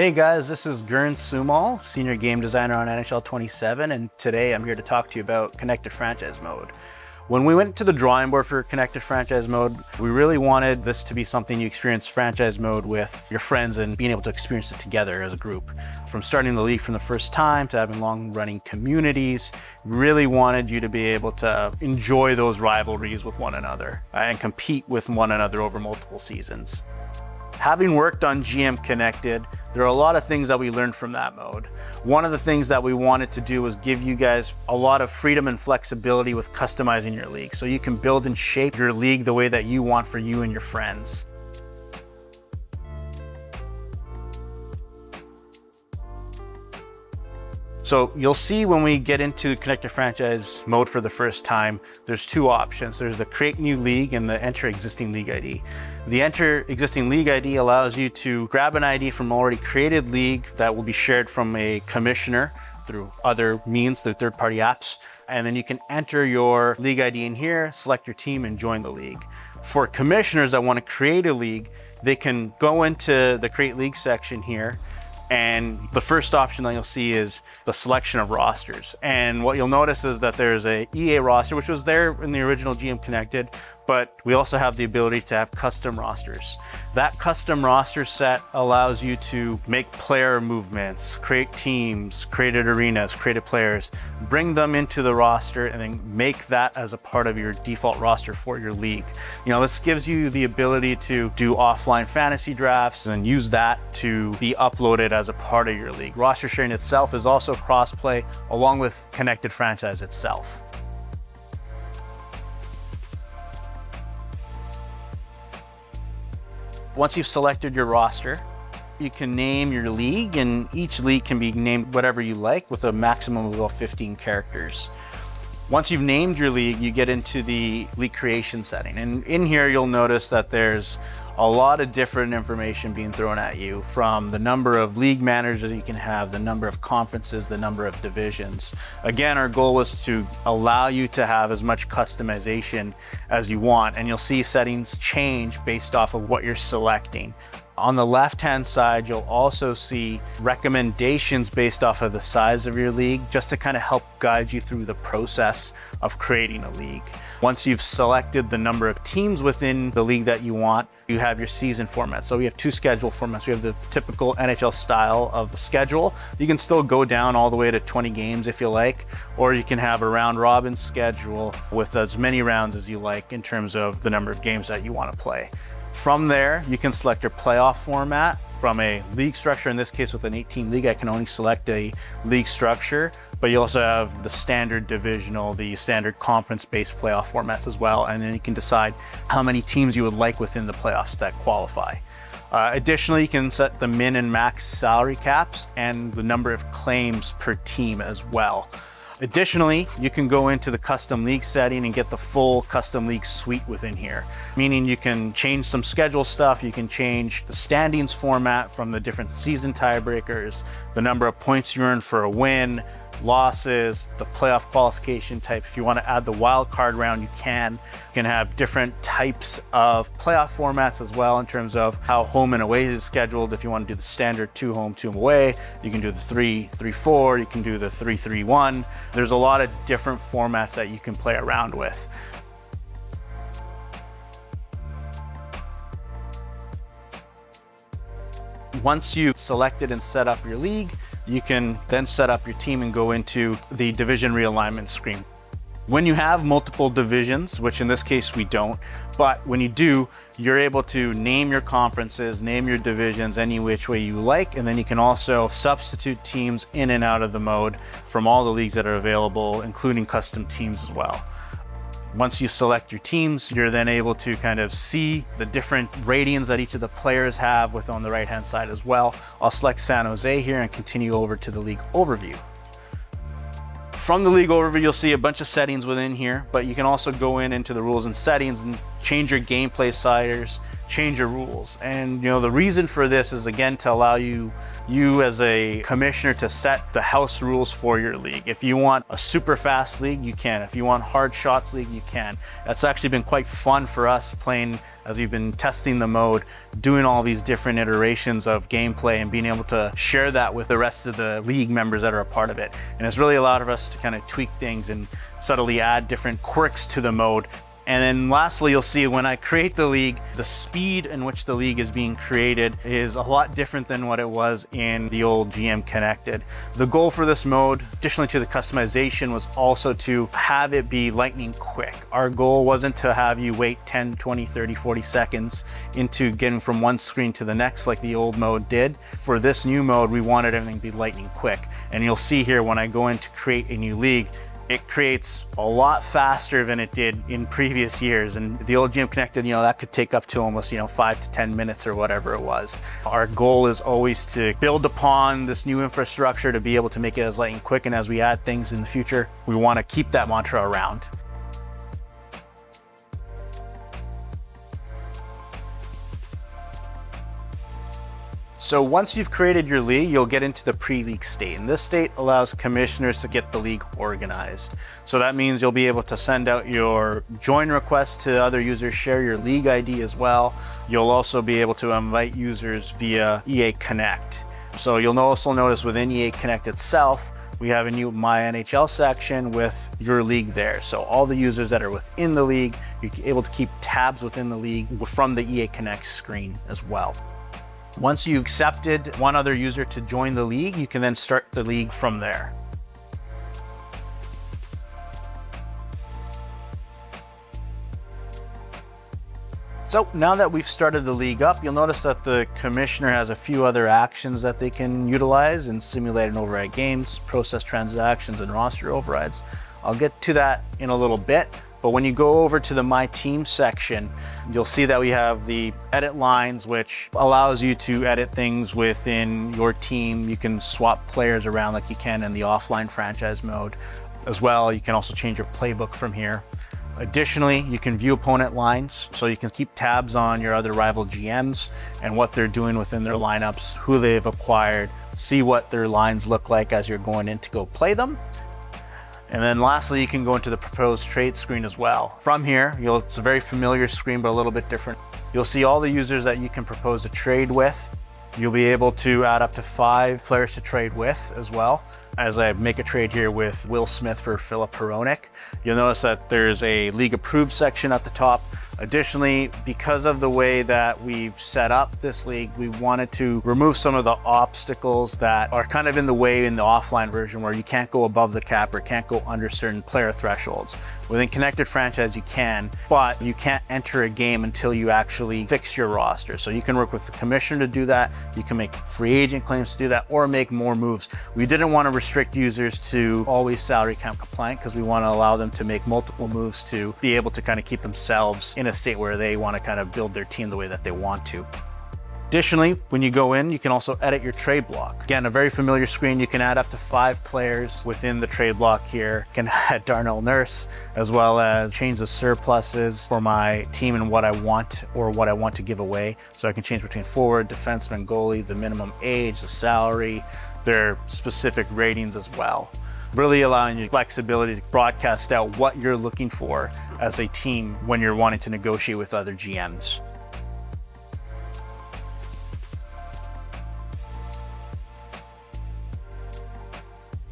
Hey guys, this is Gern Sumal, Senior Game Designer on NHL 27, and today I'm here to talk to you about Connected Franchise Mode. When we went to the drawing board for Connected Franchise Mode, we really wanted this to be something you experience franchise mode with your friends and being able to experience it together as a group. From starting the league from the first time to having long-running communities, really wanted you to be able to enjoy those rivalries with one another and compete with one another over multiple seasons. Having worked on GM Connected, there are a lot of things that we learned from that mode. One of the things that we wanted to do was give you guys a lot of freedom and flexibility with customizing your league, so you can build and shape your league the way that you want for you and your friends. So you'll see when we get into Connected Franchise Mode for the first time, there's two options. There's the Create New League and the Enter Existing League ID. The Enter Existing League ID allows you to grab an ID from an already created league that will be shared from a commissioner through other means, through third-party apps. And then you can enter your league ID in here, select your team, and join the league. For commissioners that want to create a league, they can go into the Create League section here, and the first option that you'll see is the selection of rosters. And what you'll notice is that there's a EA roster, which was there in the original GM Connected, but we also have the ability to have custom rosters. That custom roster set allows you to make player movements, create teams, created arenas, created players, bring them into the roster, and then make that as a part of your default roster for your league. You know, this gives you the ability to do offline fantasy drafts and use that to be uploaded as a part of your league. Roster sharing itself is also cross-play along with Connected Franchise itself. Once you've selected your roster, you can name your league, and each league can be named whatever you like with a maximum of about 15 characters. Once you've named your league, you get into the league creation setting. And in here, you'll notice that there's a lot of different information being thrown at you, from the number of league managers you can have, the number of conferences, the number of divisions. Again, our goal was to allow you to have as much customization as you want, and you'll see settings change based off of what you're selecting. On the left-hand side, you'll also see recommendations based off of the size of your league, just to kind of help guide you through the process of creating a league. Once you've selected the number of teams within the league that you want, you have your season format. So we have two schedule formats. We have the typical NHL style of schedule. You can still go down all the way to 20 games if you like, or you can have a round robin schedule with as many rounds as you like in terms of the number of games that you want to play. From there, you can select your playoff format. From a league structure, in this case with an 18 league, I can only select a league structure, but you also have the standard divisional, the standard conference-based playoff formats as well, and then you can decide how many teams you would like within the playoffs that qualify. Additionally, you can set the min and max salary caps and the number of claims per team as well. Additionally, you can go into the custom league setting and get the full custom league suite within here, meaning you can change some schedule stuff, you can change the standings format from the different season tiebreakers, the number of points you earn for a win, losses, the playoff qualification type. If you want to add the wild card round, you can. You can have different types of playoff formats as well in terms of how home and away is scheduled. If you want to do the standard 2 home, 2 away, you can do the 3-3-4, you can do the 3-3-1. There's a lot of different formats that you can play around with. Once you've selected and set up your league, you can then set up your team and go into the division realignment screen. When you have multiple divisions, which in this case we don't, but when you do, you're able to name your conferences, name your divisions any which way you like, and then you can also substitute teams in and out of the mode from all the leagues that are available, including custom teams as well. Once you select your teams, you're then able to kind of see the different ratings that each of the players have with on the right-hand side as well. I'll select San Jose here and continue over to the league overview. From the league overview, you'll see a bunch of settings within here, but you can also go into the rules and settings and change your gameplay sliders, change your rules. And the reason for this is, again, to allow you as a commissioner to set the house rules for your league. If you want a super fast league, you can. If you want hard shots league, you can. That's actually been quite fun for us playing as we've been testing the mode, doing all these different iterations of gameplay and being able to share that with the rest of the league members that are a part of it. And it's really allowed us to kind of tweak things and subtly add different quirks to the mode. And then lastly, you'll see when I create the league, the speed in which the league is being created is a lot different than what it was in the old GM Connected. The goal for this mode, additionally to the customization, was also to have it be lightning quick. Our goal wasn't to have you wait 10, 20, 30, 40 seconds into getting from one screen to the next like the old mode did. For this new mode, we wanted everything to be lightning quick. And you'll see here when I go in to create a new league, it creates a lot faster than it did in previous years. And the old GM Connected, that could take up to almost, 5 to 10 minutes or whatever it was. Our goal is always to build upon this new infrastructure to be able to make it as light and quick. And as we add things in the future, we want to keep that mantra around. So once you've created your league, you'll get into the pre-league state. And this state allows commissioners to get the league organized. So that means you'll be able to send out your join requests to other users, share your league ID as well. You'll also be able to invite users via EA Connect. So you'll also notice within EA Connect itself, we have a new My NHL section with your league there. So all the users that are within the league, you're able to keep tabs within the league from the EA Connect screen as well. Once you've accepted one other user to join the league, you can then start the league from there. So now that we've started the league up, you'll notice that the commissioner has a few other actions that they can utilize in simulate and override games, process transactions, and roster overrides. I'll get to that in a little bit. But when you go over to the My Team section, you'll see that we have the edit lines, which allows you to edit things within your team. You can swap players around like you can in the offline franchise mode. As well, you can also change your playbook from here. Additionally, you can view opponent lines, so you can keep tabs on your other rival GMs and what they're doing within their lineups, who they've acquired, see what their lines look like as you're going in to go play them. And then lastly, you can go into the proposed trade screen as well. From here, it's a very familiar screen, but a little bit different. You'll see all the users that you can propose a trade with. You'll be able to add up to 5 players to trade with as well. As I make a trade here with Will Smith for Philip Hronek, you'll notice that there's a league approved section at the top. Additionally, because of the way that we've set up this league, we wanted to remove some of the obstacles that are kind of in the way in the offline version where you can't go above the cap or can't go under certain player thresholds. Within Connected Franchise, you can, but you can't enter a game until you actually fix your roster. So you can work with the commissioner to do that. You can make free agent claims to do that or make more moves. We didn't want to restrict users to always salary cap compliant because we want to allow them to make multiple moves to be able to kind of keep themselves in a state where they want to kind of build their team the way that they want to. Additionally, when you go in, you can also edit your trade block. Again, a very familiar screen. You can add up to 5 players within the trade block here. You can add Darnell Nurse, as well as change the surpluses for my team and what I want or what I want to give away. So I can change between forward, defenseman, goalie, the minimum age, the salary, their specific ratings as well. Really allowing you flexibility to broadcast out what you're looking for as a team when you're wanting to negotiate with other GMs.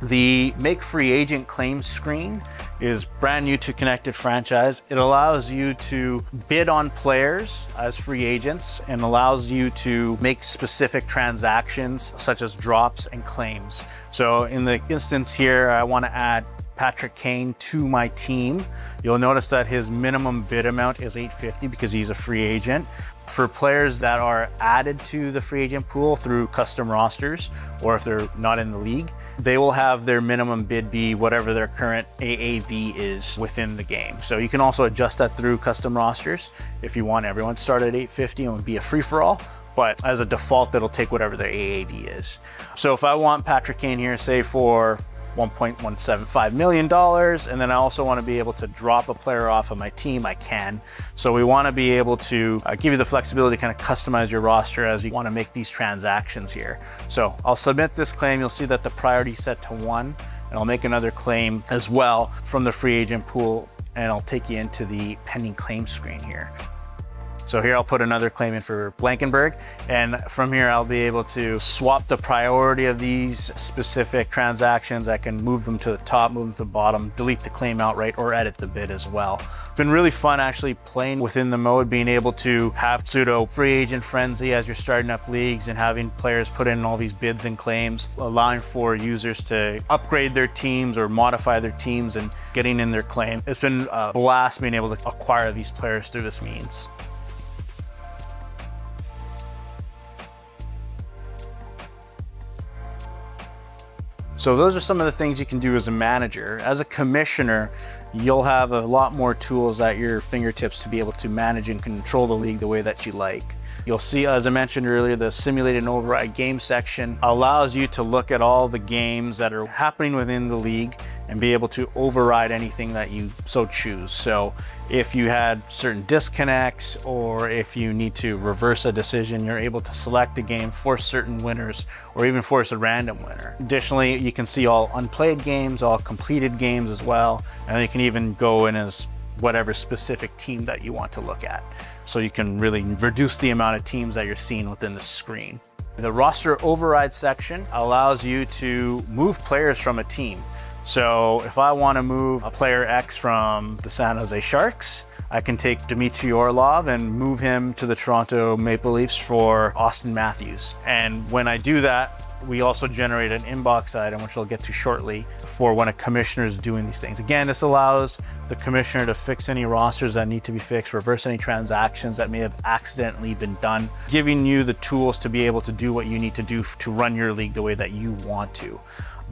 The Make Free Agent Claims screen is brand new to Connected Franchise. It allows you to bid on players as free agents and allows you to make specific transactions such as drops and claims. So in the instance here, I want to add Patrick Kane to my team. You'll notice that his minimum bid amount is $850 because he's a free agent. For players that are added to the free agent pool through custom rosters, or if they're not in the league, they will have their minimum bid be whatever their current AAV is within the game. So you can also adjust that through custom rosters if you want everyone to start at $850 and it would be a free-for-all. But as a default, it'll take whatever their AAV is. So if I want Patrick Kane here, say for $1.175 million. And then I also want to be able to drop a player off of my team. I can. So we want to be able to give you the flexibility to kind of customize your roster as you want to make these transactions here. So I'll submit this claim. You'll see that the priority is set to 1, and I'll make another claim as well from the free agent pool, and I'll take you into the pending claim screen here. So here I'll put another claim in for Blankenberg, and from here I'll be able to swap the priority of these specific transactions. I can move them to the top, move them to the bottom, delete the claim outright, or edit the bid as well. It's been really fun actually playing within the mode, being able to have pseudo free agent frenzy as you're starting up leagues and having players put in all these bids and claims, allowing for users to upgrade their teams or modify their teams and getting in their claim. It's been a blast being able to acquire these players through this means. So those are some of the things you can do as a manager. As a commissioner, you'll have a lot more tools at your fingertips to be able to manage and control the league the way that you like. You'll see, as I mentioned earlier, the simulated and override game section allows you to look at all the games that are happening within the league and be able to override anything that you so choose. So if you had certain disconnects, or if you need to reverse a decision, you're able to select a game, force certain winners, or even force a random winner. Additionally, you can see all unplayed games, all completed games as well, and you can even go in as whatever specific team that you want to look at. So you can really reduce the amount of teams that you're seeing within the screen. The roster override section allows you to move players from a team. So if I want to move a player X from the San Jose Sharks, I can take Dmitry Orlov and move him to the Toronto Maple Leafs for Austin Matthews. And when I do that, we also generate an inbox item, which I'll get to shortly, for when a commissioner is doing these things. Again, this allows the commissioner to fix any rosters that need to be fixed, reverse any transactions that may have accidentally been done, giving you the tools to be able to do what you need to do to run your league the way that you want to.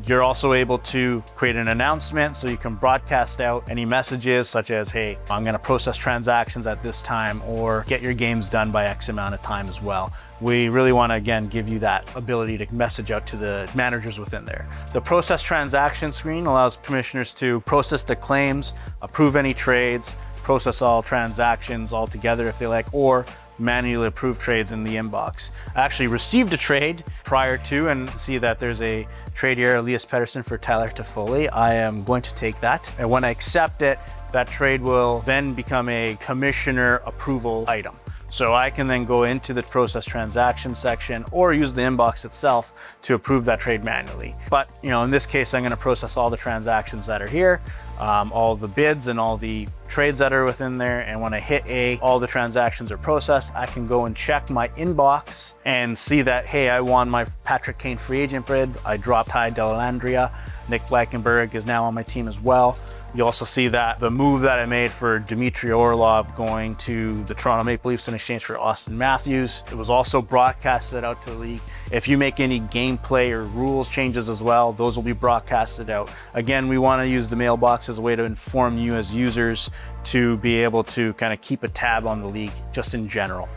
You're also able to create an announcement, so you can broadcast out any messages such as, hey, I'm going to process transactions at this time, or get your games done by X amount of time as well. We really want to, again, give you that ability to message out to the managers within there. The process transaction screen allows commissioners to process the claims, approve any trades, process all transactions all together if they like, or manually approve trades in the inbox. I actually received a trade prior to, and see that there's a trade here, Elias Pettersson for Tyler Toffoli. I am going to take that, and when I accept it, that trade will then become a commissioner approval item. So I can then go into the process transaction section or use the inbox itself to approve that trade manually. But in this case, I'm going to process all the transactions that are here, all the bids and all the trades that are within there. And when I hit A, all the transactions are processed. I can go and check my inbox and see that, hey, I won my Patrick Kane free agent bid. I dropped Ty Dellandrea. Nick Blankenberg is now on my team as well. You also see that the move that I made for Dmitry Orlov going to the Toronto Maple Leafs in exchange for Austin Matthews, it was also broadcasted out to the league. If you make any gameplay or rules changes as well, those will be broadcasted out. Again, we want to use the mailbox as a way to inform you as users to be able to kind of keep a tab on the league just in general.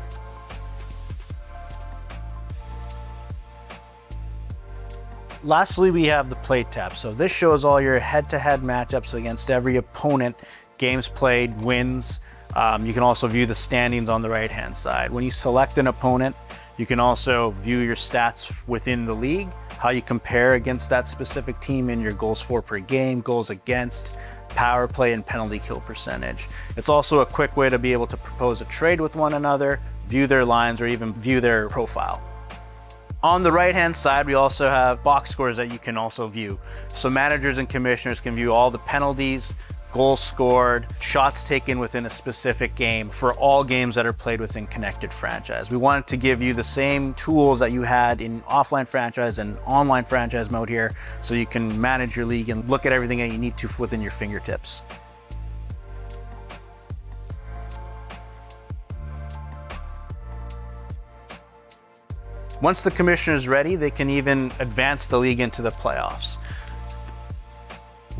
Lastly, we have the play tab. So this shows all your head-to-head matchups against every opponent, games played, wins. You can also view the standings on the right-hand side. When you select an opponent, you can also view your stats within the league, how you compare against that specific team in your goals for per game, goals against, power play, and penalty kill percentage. It's also a quick way to be able to propose a trade with one another, view their lines, or even view their profile. On the right-hand side, we also have box scores that you can also view. So managers and commissioners can view all the penalties, goals scored, shots taken within a specific game for all games that are played within Connected Franchise. We wanted to give you the same tools that you had in offline franchise and online franchise mode here, so you can manage your league and look at everything that you need to within your fingertips. Once the commissioner is ready, they can even advance the league into the playoffs.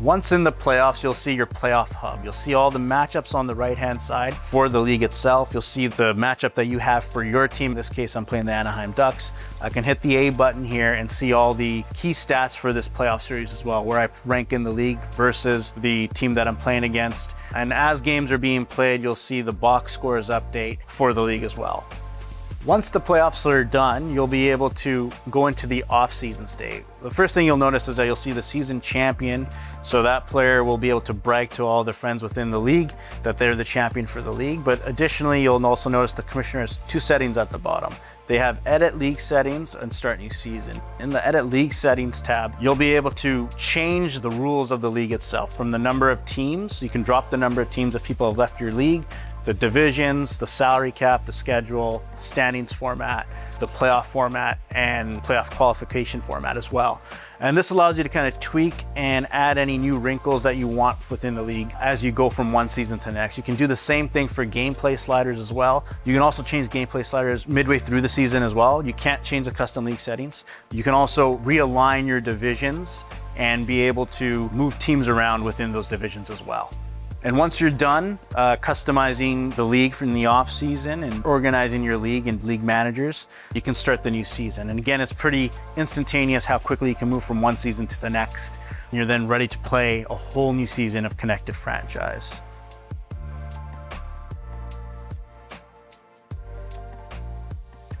Once in the playoffs, you'll see your playoff hub. You'll see all the matchups on the right-hand side for the league itself. You'll see the matchup that you have for your team. In this case, I'm playing the Anaheim Ducks. I can hit the A button here and see all the key stats for this playoff series as well, where I rank in the league versus the team that I'm playing against. And as games are being played, you'll see the box scores update for the league as well. Once the playoffs are done, you'll be able to go into the off-season state. The first thing you'll notice is that you'll see the season champion. So that player will be able to brag to all their friends within the league that they're the champion for the league. But additionally, you'll also notice the commissioner has two settings at the bottom. They have edit league settings and start new season. In the edit league settings tab, you'll be able to change the rules of the league itself. From the number of teams, you can drop the number of teams if people have left your league, the divisions, the salary cap, the schedule, the standings format, the playoff format, and playoff qualification format as well. And this allows you to kind of tweak and add any new wrinkles that you want within the league as you go from one season to the next. You can do the same thing for gameplay sliders as well. You can also change gameplay sliders midway through the season as well. You can't change the custom league settings. You can also realign your divisions and be able to move teams around within those divisions as well. And once you're done customizing the league from the off season and organizing your league and league managers, you can start the new season. And again, it's pretty instantaneous how quickly you can move from one season to the next. And you're then ready to play a whole new season of Connected Franchise.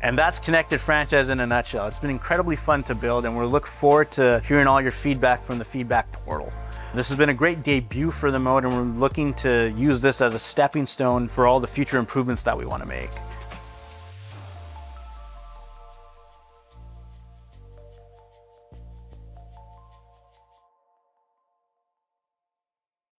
And that's Connected Franchise in a nutshell. It's been incredibly fun to build, and we look forward to hearing all your feedback from the feedback portal. This has been a great debut for the mode, and we're looking to use this as a stepping stone for all the future improvements that we want to make.